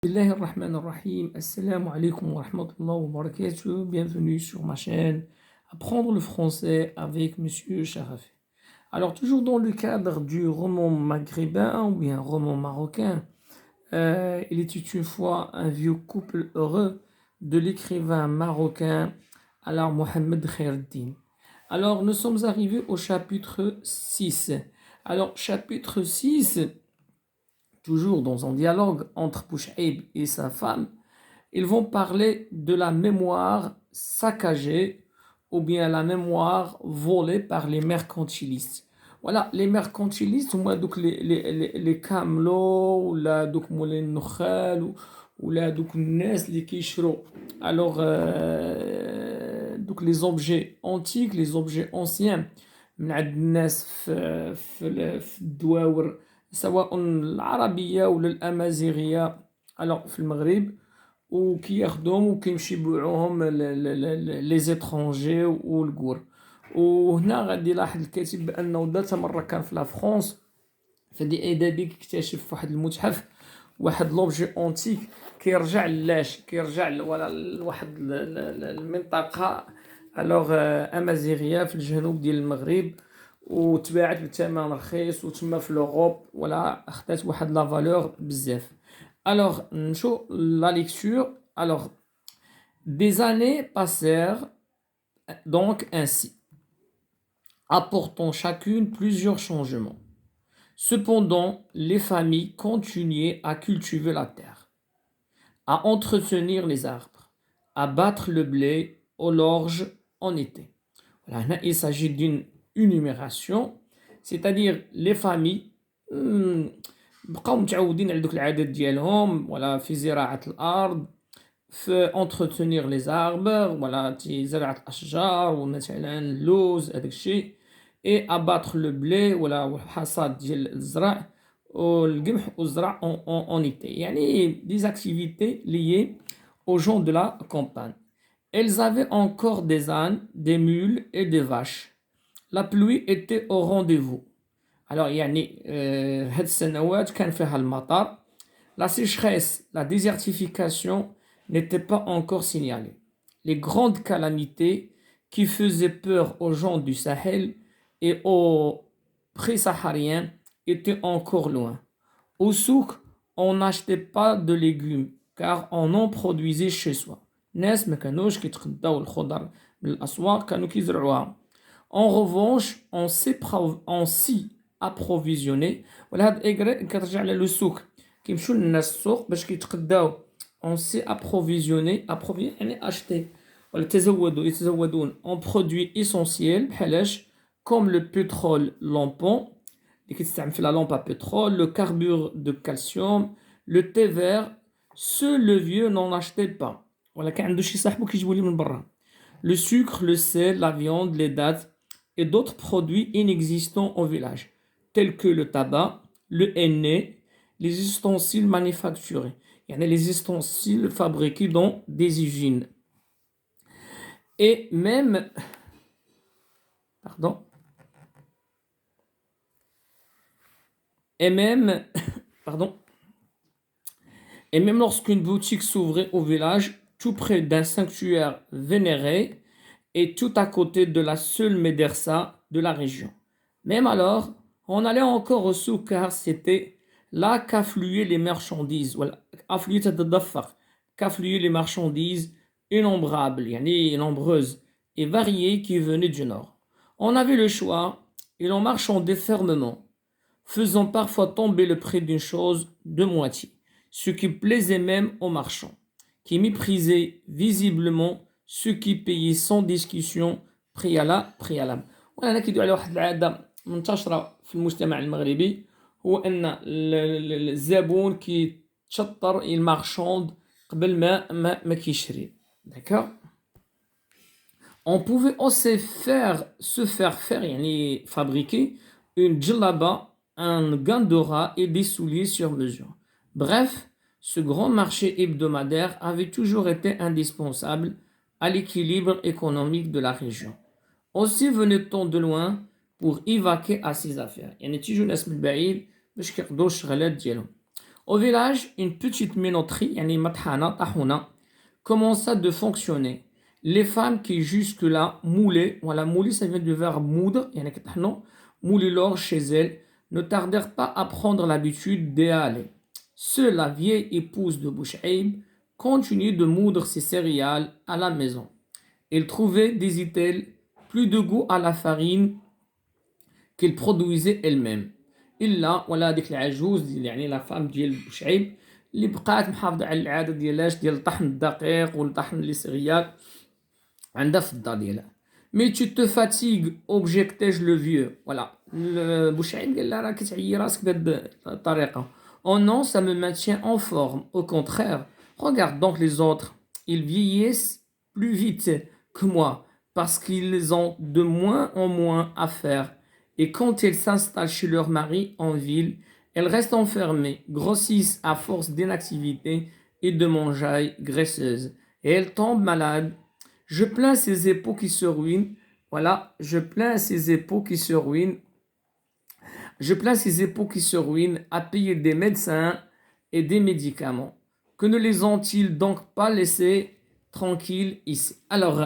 Bismillahir Rahmanir Rahim. Assalamu alaikum wa rahmatullahi wa barakatuh. Bienvenue sur ma chaîne Apprendre le français avec Monsieur Sharafi. Alors, toujours dans le cadre du roman maghrébin ou bien roman marocain, il était une fois un vieux couple heureux de l'écrivain marocain alors Mohamed Khaireddin. Alors, nous sommes arrivés au chapitre 6. Alors, chapitre 6, toujours dans un dialogue entre Bouchaïb et sa femme, ils vont parler de la mémoire saccagée ou bien la mémoire volée par les mercantilistes. Voilà, les mercantilistes, moi, donc les camelots, ou là, donc les nukhal, ou là, donc les les kishro. Alors, donc les objets antiques, les objets anciens, من عند الناس في الدواور سواء العربية ولا الأمازيغية alors في المغرب وكياخدوهم وكيمشي يبيعوهم لي زيترونجي والكور. وهنا غادي يلاحظ الكاتب بانه ذات مره كان في لا فرنسا فدي ادبي كيكتشف في واحد المتحف واحد لوبجي اونتيك كيرجع ولا لواحد المنطقه الوغ امازيغيه في الجنوب ديال المغرب وتباعت بثمن رخيص وتما في لوروب ولا خدات واحد لا فالور بزاف. Alors, la lecture. Alors, des années passèrent donc ainsi, apportant chacune plusieurs changements. Cependant, les familles continuaient à cultiver la terre, à entretenir les arbres, à battre le blé aux l'orge en été. Voilà, il s'agit d'une énumération, c'est-à-dire les familles بقاو متعودين على دوك العادات ديالهم ولا في زراعة الأرض في entretenir les arbres ولا زراعة الأشجار ومثلا اللوز هذاك الشيء et abattre le blé ولا حصاد ديال الزرع والقمح والزرع en été يعني des activités liées aux gens de la campagne. Elles avaient encore des ânes, des mules et des vaches. La pluie était au rendez-vous. Alors, يعني هاد السنوات كان فيها المطر. La sécheresse, la désertification n'étaient pas encore signalées. Les grandes calamités qui faisaient peur aux gens du Sahel et aux pré-sahariens étaient encore loin. Au souk, on n'achetait pas de légumes car on en produisait chez soi. ناس ما كانوش كيتخداو الخضر من الأسواق كانوا كيزرعوها. En revanche, on s'y approvisionnait. ولا هاد كترجع على لو سوق كيمشيو للناس السوق باش كيتقداو. On s'y approvisionné يعني acheter ولا يتزودون en produits essentiels بحالاش comme le pétrole lampant اللي كيتستعمل في لا لامب à pétrole, le carbure de calcium, le thé vert. Seul le vieux n'en achetait pas. ولا كان عنده شي صاحبو كيجيبو ليه من برا. Le sucre, le sel, la viande, les dattes et d'autres produits inexistants au village, tels que le tabac, le henné, les ustensiles manufacturés. Il y en a les ustensiles fabriqués dans des usines. Et même, pardon, pardon, et même lorsqu'une boutique s'ouvrait au village, tout près d'un sanctuaire vénéré, et tout à côté de la seule médersa de la région. Même alors, on allait encore au souk car c'était là qu'affluaient les marchandises, qu'affluaient les marchandises innombrables, nombreuses et variées qui venaient du nord. On avait le choix et l'on marchandait fermement, faisant parfois tomber le prix d'une chose de moitié, ce qui plaisait même aux marchands, qui méprisaient visiblement ceux qui payaient sans discussion préalable. وأنا كيدوي على واحد العادة منتشرة في المجتمع المغربي هو أن الزبون كيتشطر المارشوند قبل ما كيشري. D'accord. On pouvait aussi se faire faire يعني fabriquer une djellaba, un gant de rat et des souliers sur mesure. Bref, ce grand marché hebdomadaire avait toujours été indispensable à l'équilibre économique de la région. Aussi venait-on de loin pour y vaquer à ses affaires. يعني تيجوا ناس من بعيد باش كيقضوا الشغلات ديالهم. Au village, une petite minoterie, yani mathana, tahuna, commença de fonctionner. Les femmes qui jusque-là moulaient, voilà, mouler ça vient du verbe moudre, yani katahno, mouler l'or chez elles, ne tardèrent pas à prendre l'habitude d'y aller. Seule la vieille épouse de Bouchaïb continuait de moudre ses céréales à la maison. Elle trouvait, disait-elle, plus de goût à la farine qu'elle produisait elle-même. إلا ولا ديك العجوز يعني لا فام ديال بوشعيب اللي بقات محافظة على العادة ديالاش ديال طحن الدقيق والطحن لي سيريال عندها في الدار ديالها. Mais tu te fatigues, objectai-je le vieux. Voilà. Bouchaïb قال لها راه كتعيي راسك بهاد الطريقة. Oh non, ça me maintient en forme. Au contraire, regarde donc les autres. Ils vieillissent plus vite que moi parce qu'ils ont de moins en moins à faire. Et quand elles s'installent chez leur mari en ville, elles restent enfermées, grossissent à force d'inactivité et de mangeailles graisseuses. Et elles tombent malades. Je plains ces époux qui se ruinent. Voilà, je plains ces époux qui se ruinent. Je plains ces époux qui se ruinent à payer des médecins et des médicaments. Que ne les ont-ils donc pas laissés tranquilles ici? Alors,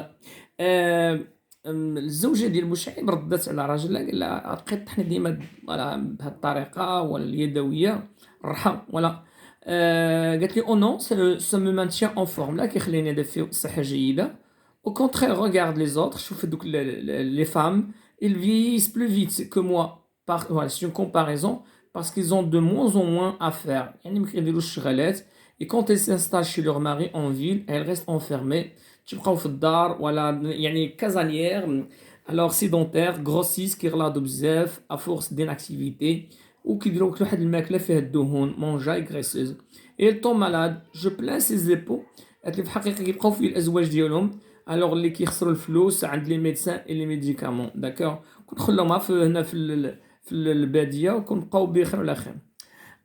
الزوجة ديال بوشعيب ردت على راجلها قال لها بقيت طحني ديما بهذه الطريقة ولا اليدوية الرحى ولا قالت لي او نو سا مو مانتيان اون فورم لا كيخليني هذا فيه صحة جيدة. Au contraire, regarde les autres, شوف دوك les femmes, ils vieillissent plus vite que moi. Voilà, c'est une comparaison parce qu'ils ont de moins en moins à faire. يعني ما كيديروش الشغالات. Et quand elles s'installent chez leur mari en ville, elles restent enfermées. تبقاو في الدار ولا يعني كازانيير alors sédentaires grossissent كيغلاضوا بزاف à force d'inactivité وكيديروا واحد الماكله فيها الدهون مونجاي graisseuse. Et elles tombent malades. Je plains ces époux. قالت لي في الحقيقه كيبقاو في الازواج ديالهم alors اللي كيخسروا الفلوس عند لي ميدسان اي لي ميديكامون داكور كنخلوها في هنا في الباديه وكنبقاو بخير ولا خير.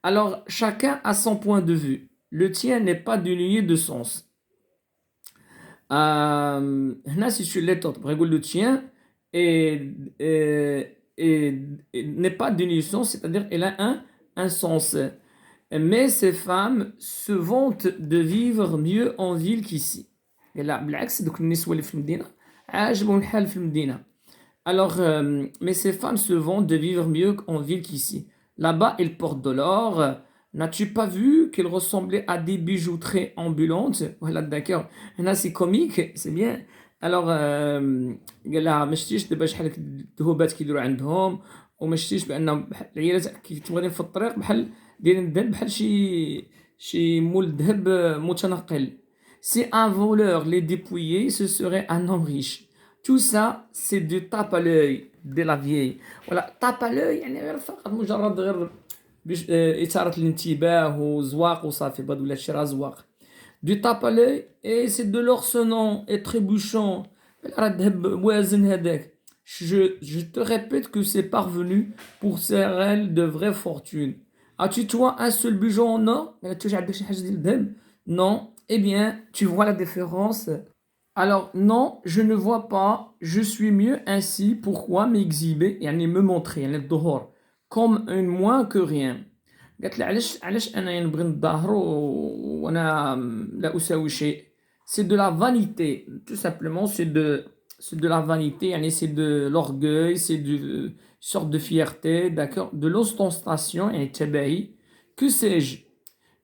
Alors chacun a son point de vue. Le tien n'est pas dénué de sens. هنا سي سور لي توت بغا يقول لو تيان n'est pas dénué de sens, c'est-à-dire elle a un sens. Mais ces femmes se vantent de vivre mieux en ville qu'ici. لا بالعكس دوك النسوة اللي في المدينة عاجبهم الحال في المدينة. Alors, mais ces femmes se vantent de vivre mieux en ville qu'ici. Là-bas, elles portent de l'or. N'as-tu pas vu qu'elles ressemblaient à des bijouteries ambulantes? Voilà, d'accord. Là, c'est comique, c'est bien. Alors, قال لها ما شفتيش دابا شحال الذهوبات كيديروا عندهم وما شفتيش بانهم العيالات كيتمغرين في الطريق بحال دايرين الذهب بحال شي مول ذهب متنقل. Si un voleur les dépouillait, ce serait un homme riche. Tout ça, c'est du tape à l'œil de la vieille. Voilà, tape à l'œil يعني غير فقط مجرد غير باش إثارة الانتباه وزواق وصافي بغا ولا شي راه زواق. Du tape à l'œil et c'est de l'or sonnant et trébuchant. راه الذهب وازن هذاك. Je te répète que c'est parvenu pour celles de vraie fortune. As-tu toi un seul bijou en or? Non. Eh bien, tu vois la différence? Alors, non, je ne vois pas. Je suis mieux ainsi. Pourquoi m'exhiber يعني me montrer يعني الظهور comme un moins que rien. قالت لي علاش انا نبغي نظاهر وانا لا اساوي شيء. C'est de la vanité, tout simplement, c'est de la vanité, يعني c'est de l'orgueil, c'est une sorte de fierté, d'accord, de l'ostentation يعني التباهي. Que sais-je?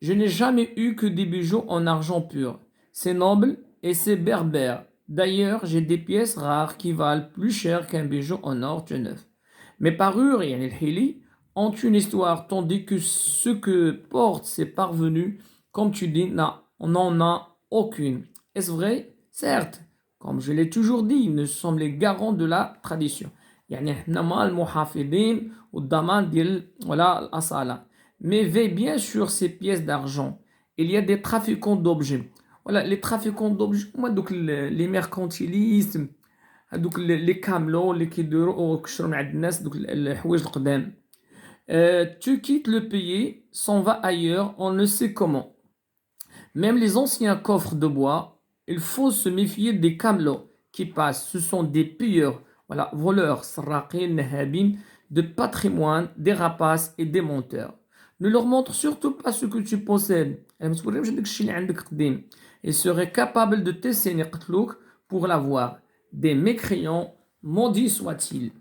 Je n'ai jamais eu que des bijoux en argent pur. C'est noble et c'est berbère. D'ailleurs, j'ai des pièces rares qui valent plus cher qu'un bijou en or tout neuf. Mes parures, يعني الحلي, ont une histoire, tandis que ce que portent ces parvenus, comme tu dis, n'en a aucune. Est-ce vrai? Certes, comme je l'ai toujours dit, nous sommes les garants de la tradition. يعني احنا ما المحافظين والضمان ديال ولا الأصالة. Mais veille bien sur ces pièces d'argent. Il y a des trafiquants d'objets. Voilà, les trafiquants d'objets, moi, donc les mercantilistes, donc les camelots, les كيديروا كيشروا من عند الناس دوك الحوايج القدام. Tu quittes le pays, s'en va ailleurs, on ne sait comment. Même les anciens coffres de bois, il faut se méfier des camelots qui passent. Ce sont des pilleurs, voilà, voleurs, سراقين, نهابين, de patrimoine, des rapaces et des menteurs. Ne leur montre surtout pas ce que tu possèdes. Ils seraient capables de t'essayer pour l'avoir. Des mécréants, maudits soient-ils.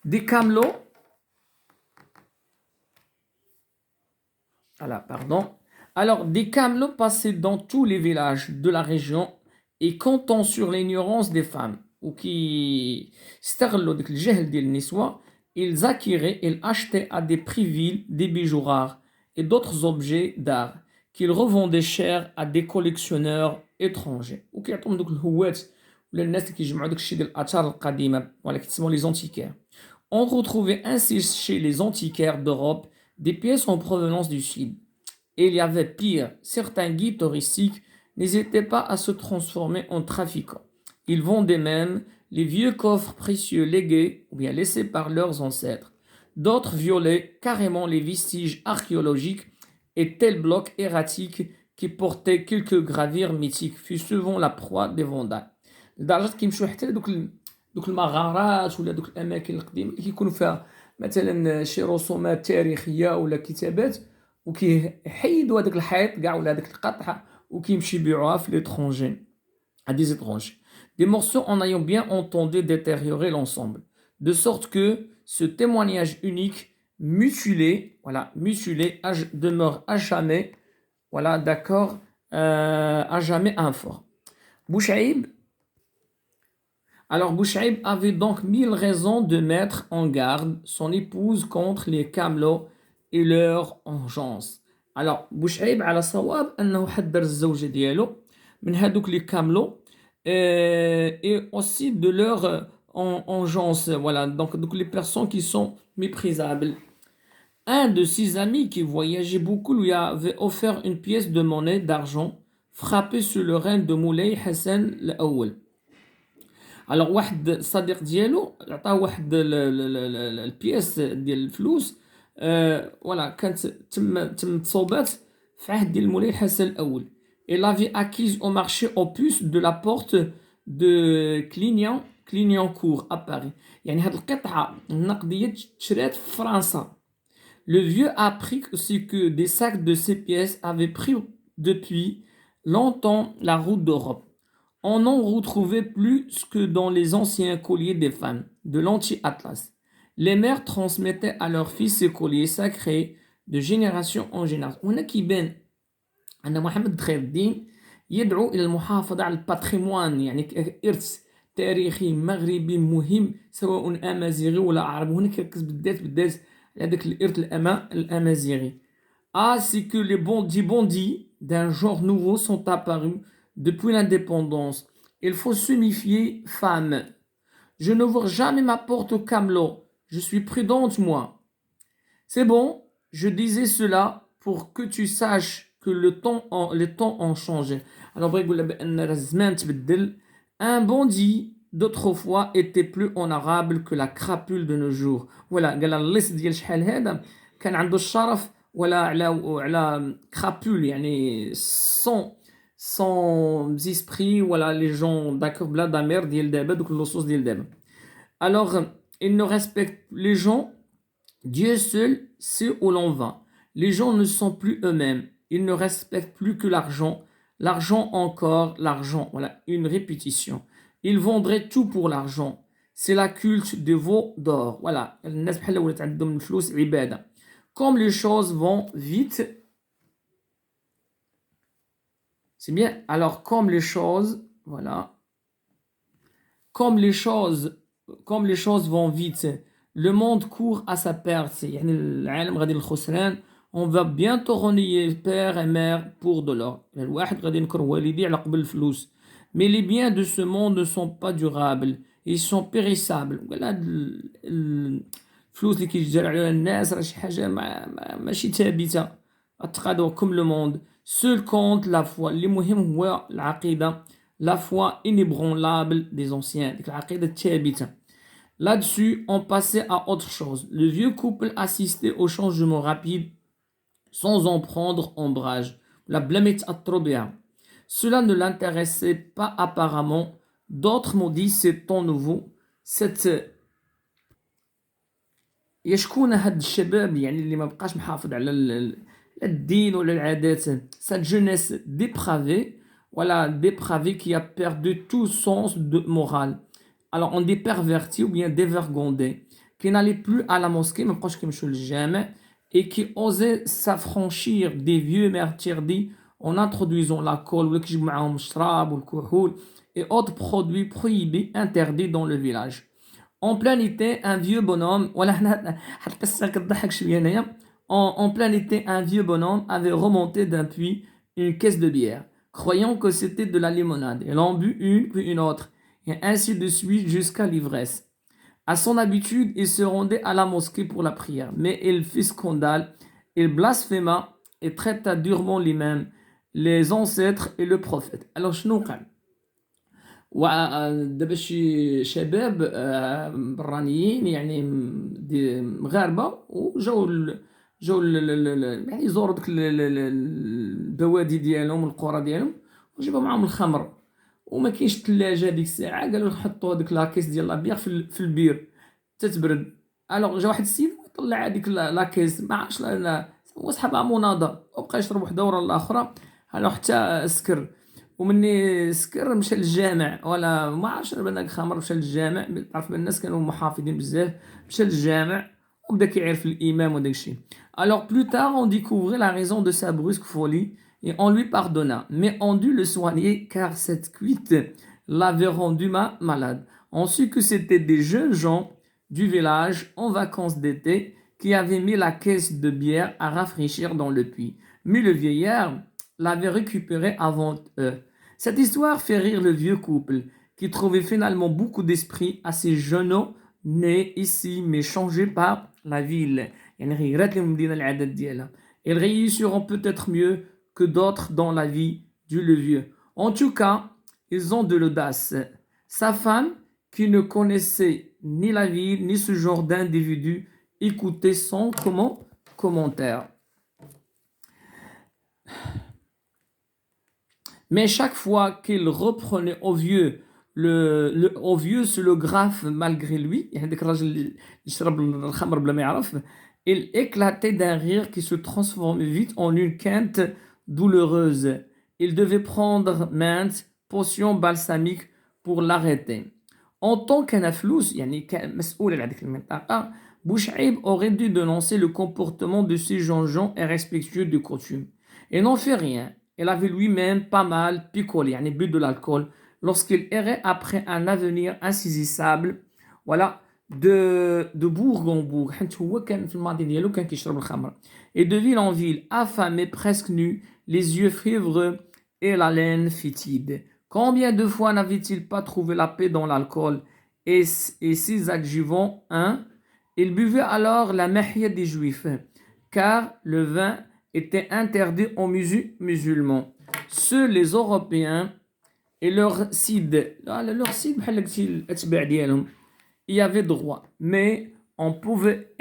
Des camelots, Alors, des camelots passaient dans tous les villages de la région et comptant sur l'ignorance des femmes, ou qui استغلوا ديك الجهل ديال النسوة, ils acquéraient, ils achetaient à des prix vils des bijoux rares et d'autres objets d'art qu'ils revendaient cher à des collectionneurs étrangers. وكيعطوهم دوك الهوات ولا الناس اللي كيجمعوا داك الشيء ديال الآثار القديمة ولا كيتسموا les antiquaires. On retrouvait ainsi chez les antiquaires d'Europe des pièces en provenance du Sud. Et il y avait pire, certains guides touristiques n'hésitaient pas à se transformer en trafiquants. Ils vendaient même les vieux coffres précieux légués ou bien laissés par leurs ancêtres. D'autres violaient carrément les vestiges archéologiques et tels blocs erratiques qui portaient quelques gravures mythiques furent souvent la proie des vandales. لدرجة كيمشيو حتى دوك المغارات ولا دوك الأماكن القديمة اللي كيكونوا فيها مثلا شي رسومات تاريخية ولا كتابات وكيحيدوا هذاك الحيط كاع ولا هذاك القطعة وكيمشي يبيعوها في l'étranger à des étrangers. Des morceaux en ayant bien entendu détériorer l'ensemble. De sorte que ce témoignage unique, mutilé, demeure à jamais, d'accord, à jamais infort. Bouchaïb, alors Bouchaïb avait donc 1000 raisons de mettre en garde son épouse contre les camelots et leur engeance. Alors Bouchaïb على صواب أنه حذر الزوجة ديالو من هذوك les camelots et aussi de leur engeance, donc les personnes qui sont méprisables. Un de ses amis qui voyageait beaucoup lui avait offert une pièce de monnaie d'argent frappée sur le règne de Moulay Hassan الأول. Alors واحد صديق ديالو عطاه واحد البياس ديال الفلوس كانت تم تصوبات في عهد ديال مولاي الحسن الاول. Et l'avait acquise au marché aux puces de la porte de Clignancourt à Paris. يعني هاد القطعة النقدية تشرات في فرنسا. Le vieux a appris aussi que des sacs de ces pièces avaient pris depuis longtemps la route d'Europe. On n'en retrouvait plus que dans les anciens colliers des femmes de l'anti-atlas. Les mères transmettaient à leurs fils ces colliers sacrés de génération en génération. هنا كيبان أن محمد خير الدين يدعو إلى المحافظة على الباتريموان يعني إرث تاريخي مغربي مهم سواء أمازيغي ولا عربي. هنا كيركز بالذات على هذاك الإرث الأمازيغي. C'est que les bandits d'un genre nouveau sont apparus depuis l'indépendance. Il faut se méfier, femme. Je n'ouvre jamais ma porte au camelot. Je suis prudente, moi. C'est bon, je disais cela pour que tu saches que les temps ont changé. Alors, un bandit d'autrefois était plus honorable que la crapule de nos jours. Voilà, قال اللص ديال شحال هذا كان عنده الشرف ولا على crapule يعني sans esprit, les gens d'accord bla d'amer ديال دابا دوك اللصوص ديال دابا. Alors, ils ne respectent les gens. Dieu seul sait où l'on va. Les gens ne sont plus eux-mêmes. Ils ne respectent plus que l'argent. L'argent encore, l'argent. Voilà, une répétition. Ils vendraient tout pour l'argent. C'est la culte des veaux d'or. Voilà. Comme les choses vont vite, c'est bien. Alors, comme les choses vont vite, le monde court à sa perte. يعني العالم غادي للخسران. On va bientôt renier père et mère pour de l'or. الواحد غادي ينكر والديه على قبل الفلوس. Mais les biens de ce monde ne sont pas durables. Ils sont périssables. الفلوس اللي كيتجار عليها الناس راه شي حاجه ماشي ثابته. اتقادوا comme le monde. Seul compte la foi. اللي مهم هو العقيده. La foi inébranlable des anciens. ديك العقيده الثابته. Là-dessus, on passait à autre chose. Le vieux couple assistait au changement rapide sans en prendre ombrage. La blâmette à trop bien. Cela ne l'intéressait pas apparemment. D'autres m'ont dit c'est ton nouveau. Cette يا شكون هاد الشباب يعني اللي ما بقاش محافظ على الدين ولا العادات cette jeunesse dépravée voilà dépravée qui a perdu tout sens de morale alors on dit pervertis ou bien dévergondés qui n'allaient plus à la mosquée ما بقاوش كيمشيو للجامع et qui osaient s'affranchir des vieux interdits en introduisant l'alcool ولا كيجيبوا معاهم الشراب والكحول et autres produits prohibés interdits dans le village. En plein été, un vieux bonhomme, voilà, en plein été, un vieux bonhomme avait remonté d'un puits une caisse de bière, croyant que c'était de la limonade. Il en but une, puis une autre, et ainsi de suite jusqu'à l'ivresse. À son habitude, il se rendait à la mosquée pour la prière, mais il fit scandale, il blasphéma et traita durement l'imam, les ancêtres et le prophète. Alors, شنو قال؟ ودابا شي شباب برانيين يعني مغاربه وجاو يعني يزوروا ديك البوادي ديالهم القرى ديالهم وجابوا معاهم الخمر وما كاينش الثلاجه ديك الساعه قالوا نحطوا هذيك لاكيس ديال لابيغ في البير تتبرد الوغ جا واحد السيد طلع هذيك لاكيس ما عرفش هو صحابها مناضه وبقى يشرب وحده ورا الاخرى حتى سكر ومني سكر مشى للجامع ولا ما عرفش بان خمر مشى للجامع تعرف بان الناس كانوا محافظين بزاف مشى للجامع وبدا كيعرف الامام وداك الشيء alors plus tard on découvrait la raison de sa brusque folie et on lui pardonna mais on dut le soigner car cette cuite l'avait rendu malade on sut que c'était des jeunes gens du village en vacances d'été qui avaient mis la caisse de bière à rafraîchir dans le puits mais le vieillard l'avait récupéré avant eux. Cette histoire fait rire le vieux couple, qui trouvait finalement beaucoup d'esprit à ces jeunes nés ici, mais changés par la ville. Ils réussiront peut-être mieux que d'autres dans la vie du vieux. En tout cas, ils ont de l'audace. Sa femme, qui ne connaissait ni la ville, ni ce genre d'individu, écoutait son commentaire. Mais chaque fois qu'il reprenait au vieux au vieux se le graffe malgré lui, il éclatait d'un rire qui se transformait vite en une quinte douloureuse. Il devait prendre maintes potions balsamiques pour l'arrêter. En tant qu'Anaflous, Bouchaïb aurait dû dénoncer le comportement de ces gens et respectueux de coutume. Il n'en fait rien. Il avait lui-même pas mal picolé, bu de l'alcool, lorsqu'il errait après un avenir insaisissable, voilà, de bourg en bourg. Et de ville en ville, affamé, presque nu, les yeux fiévreux et la laine fétide. Combien de fois n'avait-il pas trouvé la paix dans l'alcool et ses adjuvants, hein? Il buvait alors la mahia des juifs, car le vin était interdit aux musulmans. Seuls les Européens et leur cid y avaient droit. Mais on pouvait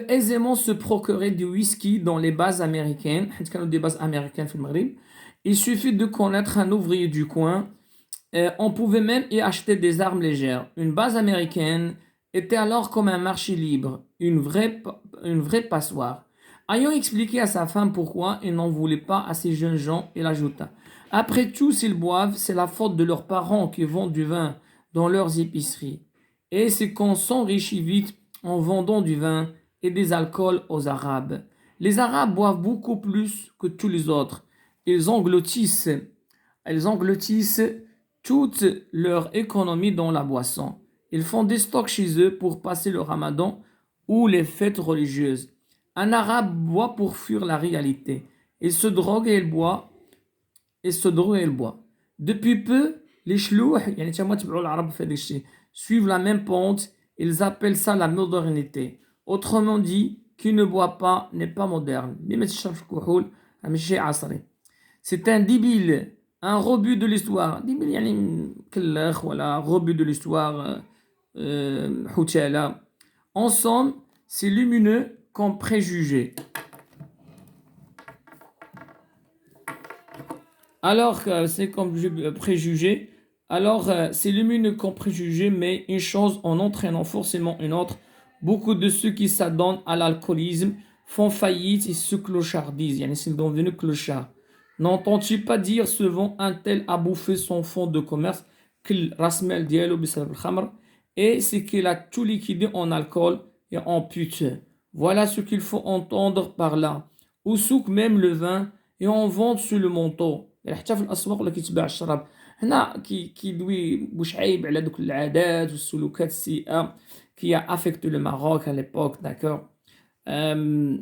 aisément se procurer du whisky dans les bases américaines. Il suffit de connaître un ouvrier du coin. On pouvait même y acheter des armes légères. Une base américaine était alors comme un marché libre, une vraie passoire. Ayant expliqué à sa femme pourquoi il n'en voulait pas à ces jeunes gens, il ajouta: après tout, s'ils boivent, c'est la faute de leurs parents qui vendent du vin dans leurs épiceries. Et c'est qu'on s'enrichit vite en vendant du vin et des alcools aux Arabes. Les Arabes boivent beaucoup plus que tous les autres. Ils engloutissent toute leur économie dans la boisson. Ils font des stocks chez eux pour passer le ramadan ou les fêtes religieuses. Un arabe boit pour fuir la réalité. Il se drogue et il boit. Depuis peu, les chlouh, suivent la même pente. Ils appellent ça la modernité. Autrement dit, qui ne boit pas n'est pas moderne. C'est un débile, un rebut de l'histoire. Rebut de l'histoire. En somme, c'est lumineux comme préjugé. Alors, c'est comme préjugé. Alors, c'est lumineux comme préjugé, mais une chose en entraînant forcément une autre Beaucoup de ceux qui s'adonnent à l'alcoolisme font faillite et se clochardisent. Yani, c'est devenu clochard. N'entends-tu pas dire souvent un tel a bouffé son fonds de commerce qu'il rasmel dialo bisab al-khamr et c'est qu'il a tout liquidé en alcool et en pute. Voilà ce qu'il faut entendre par là. Ou souk même le vin et on vend sur le manteau. حتى في الاسواق ولا كيتباع الشراب هنا كيدوي بوشعيب على دوك العادات والسلوكات السيئه qui a affecté le Maroc à l'époque, d'accord, euh,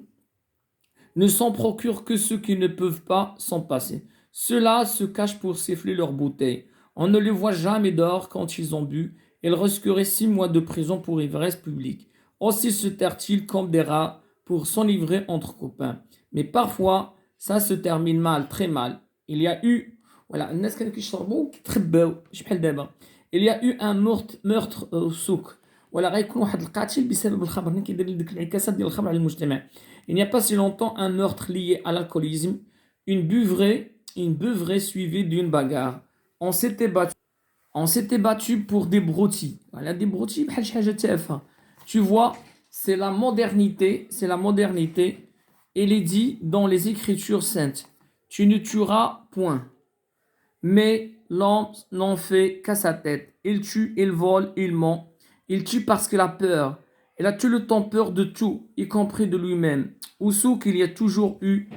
ne s'en procurent que ceux qui ne peuvent pas s'en passer. Ceux-là se cachent pour siffler leurs bouteilles. On ne les voit jamais dehors quand ils ont bu. Ils risqueraient 6 mois de prison pour ivresse publique. Aussi se terrent-ils comme des rats pour s'enivrer entre copains. Mais parfois, ça se termine mal, très mal. Il y a eu, voilà, الناس كانوا كيشربوا كيتخباو ماشي بحال دابا. Il y a eu un meurtre au souk. ولا غيكون واحد القاتل بسبب الخمر. هنا كيدير ديك الانعكاسات ديال الخمر على المجتمع. Il n'y a pas si longtemps un meurtre lié à l'alcoolisme, une beuvrée suivie d'une bagarre. On s'était battu, on s'était battu pour des broutilles. Voilà, des broutilles, بحال شي حاجة تافهة. Tu vois, c'est la modernité. Il est dit dans les Écritures saintes, tu ne tueras point. Mais l'homme n'en fait qu'à sa tête. Il tue, il vole, il ment. Il tue parce qu'il a peur. Il a tout le temps peur de tout, y compris de lui-même. Au souk, il y a toujours eu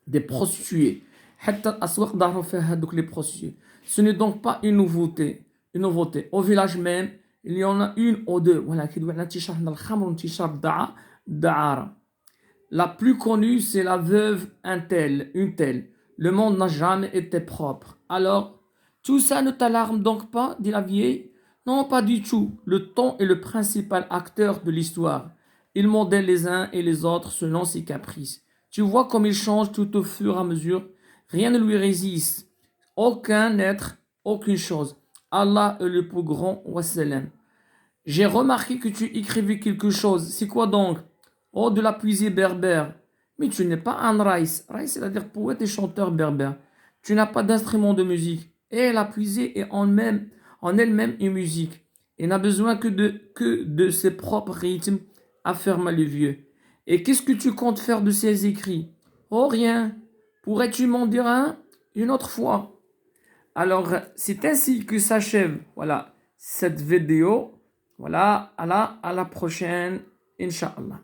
des prostituées. حتى الأسواق ظهروا فيها هذوك les prostituées. Ce n'est donc pas une nouveauté. Une nouveauté. Au village même, il y en a une ou deux. Voilà, كيدوي على انتشار الخمر وانتشار الدعارة. La plus connue, c'est la veuve une telle. Le monde n'a jamais été propre. Alors, tout ça ne t'alarme donc pas, dit la vieille? Non, pas du tout. Le temps est le principal acteur de l'histoire. Il modèle les uns et les autres selon ses caprices. Tu vois comme il change tout au fur et à mesure. Rien ne lui résiste. Aucun être, aucune chose. Allah est le plus grand. Wassalam. J'ai remarqué que tu écrivais quelque chose. C'est quoi donc? Oh, de la poésie berbère. Mais tu n'es pas un raïs. Raïs, c'est-à-dire poète et chanteur berbère. Tu n'as pas d'instrument de musique. Et la poésie est en elle-même une musique. Il n'a besoin que de ses propres rythmes, affirma le vieux. Et qu'est-ce que tu comptes faire de ces écrits? Oh, rien. Pourrais-tu m'en dire un une autre fois? Alors, c'est ainsi que s'achève, voilà, cette vidéo. Voilà, à la prochaine, Inch'Allah.